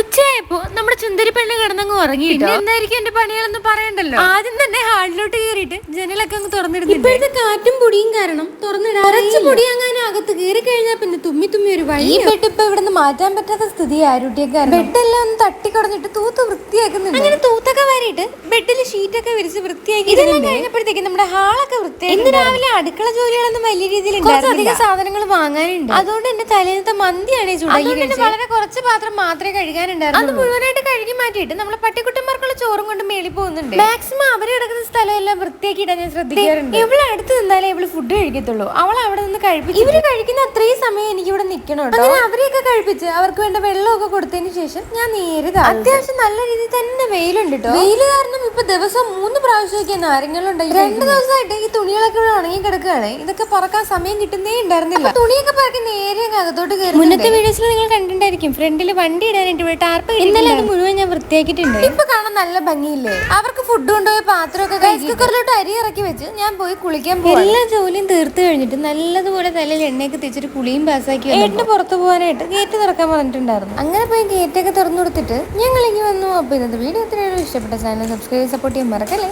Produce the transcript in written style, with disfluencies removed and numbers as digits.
ഉച്ചയായപ്പോ നമ്മുടെ ചുന്തരി പെണ്ണ് കിടന്നങ്ങ് ഉറങ്ങി. എന്തായിരിക്കും എന്റെ പണികളൊന്നും പറയണ്ടല്ലോ. ആദ്യം തന്നെ ഹാളിലോട്ട് കയറിയിട്ട് ജനലൊക്കെ അങ്ങ് തുറന്നിടുന്നു. ഇപ്പോഴത്തെ കാറ്റും പൊടിയും കാരണം തുറന്നിടാൻ കുറച്ച് പൊടി അങ്ങനെ അകത്ത് കയറി കഴിഞ്ഞാൽ പിന്നെ തുമ്മി തുമ്മി ഒരു വഴി. ഈ ബെഡ് ഇപ്പൊ ഇവിടുന്ന് മാറ്റാൻ പറ്റാത്ത സ്ഥിതി ആരുട്ടിയൊക്കെ ബെഡെല്ലാം ഒന്ന് തട്ടിക്കടഞ്ഞിട്ട് തൂത്ത് വൃത്തിയാക്കുന്നുണ്ട്. അങ്ങനെ തൂത്തൊക്കെ വരിയിട്ട് ബെഡിൽ ഷീറ്റൊക്കെ വിരിച്ച് വൃത്തിയാക്കി. ഇതെല്ലാം കഴിഞ്ഞപ്പോഴത്തേക്ക് നമ്മുടെ ഹാളൊക്കെ വൃത്തിയാക്കി. ഇന്ന് രാവിലെ അടുക്കള ജോലികളൊന്നും വലിയ രീതിയിൽ അധികം സാധനങ്ങൾ വാങ്ങാനുണ്ട്. അതുകൊണ്ട് എന്റെ തലേന്നത്തെ മന്തിയാണ് ചൂടാക്കി. വളരെ കുറച്ച് പാത്രം മാത്രമേ കഴുകാനുണ്ടായിരുന്നു. അത് മുഴുവനായിട്ട് കഴുകി മാറ്റിയിട്ട് നമ്മളെ പട്ടിക്കുട്ടന്മാർക്കുള്ള ചോറും കൊണ്ട് മേളിൽ പോകുന്നുണ്ട്. മാക്സിമം അവര് കിടക്കുന്ന സ്ഥലം എല്ലാം വൃത്തിയാക്കിയിട്ടാണ് ഞാൻ ശ്രദ്ധിക്കാറുണ്ട്. ഇവള് അടുത്ത് നിന്നാലേ ഇവള് ഫുഡ് കഴിക്കത്തുള്ളൂ. അവൾ അവിടെ നിന്ന് കഴിപ്പിച്ചു. ഇവര് കഴിക്കുന്ന അത്രയും സമയം എനിക്ക് ഇവിടെ നിൽക്കണം. അങ്ങനെ അവരെയൊക്കെ കഴിപ്പിച്ച് അവർക്ക് വേണ്ട വെള്ളമൊക്കെ കൊടുത്തതിന് ശേഷം ഞാൻ നേരെ അത്യാവശ്യം നല്ല രീതിയിൽ തന്നെ വെയിലുണ്ട് കേട്ടോ. വെയില് കാരണം ഇപ്പൊ ദിവസം 3 പ്രാവശ്യമൊക്കെ നാരങ്ങളുണ്ടായി. 2 ദിവസമായിട്ട് ഈ തുണികളൊക്കെ ഇവിടെ ഉണങ്ങി കിടക്കുകയാണ്. ഇതൊക്കെ പറക്കാൻ സമയം കിട്ടുന്നേ ഉണ്ടായിരുന്നില്ല. തുണിയൊക്കെ പറക്കി നേരെ അകത്തോട്ട് കയറി. മുന്നത്തെ വീഡിയോസിൽ നിങ്ങൾ കണ്ടിട്ടുണ്ടായിരിക്കും ഫ്രണ്ടിൽ വണ്ടി ഇടാനായിട്ട് ഇവിടെ ടാർപ്പ്. ഇന്നലെ അത് മുഴുവൻ ഞാൻ വൃത്തിയാക്കിയിട്ടുണ്ട്. ഇപ്പൊ കാണാൻ നല്ല ഭംഗിയില്ലേ. അവർക്ക് ഫുഡ് കൊണ്ടുപോയ പാത്രമൊക്കെ റൈസ് കുക്കറിലോട്ട് അരി ഇറക്കി വെച്ച് ഞാൻ പോയി കുളിക്കാൻ പോകും. എല്ലാ ജോലിയും തീർത്ത് കഴിഞ്ഞിട്ട് നല്ലതുപോലെ തലയിൽ എണ്ണയൊക്കെ തേച്ചിട്ട് കുളിയും പാസ്സാക്കി ഏട്ടിന് പുറത്തു പോകാനായിട്ട് ഗേറ്റ് തുറക്കാൻ പറഞ്ഞിട്ടുണ്ടായിരുന്നു. അങ്ങനെ പോയി ഗേറ്റൊക്കെ തുറന്നു കൊടുത്തിട്ട് ഞങ്ങൾ ഇനി വന്നു. അപ്പൊ ഇന്നത്തെ വീഡിയോ ഇത്രയും ഇഷ്ടപ്പെട്ട ചാനൽ സബ്സ്ക്രൈബ് സപ്പോർട്ട് ചെയ്യാൻ മറക്കല്ലേ.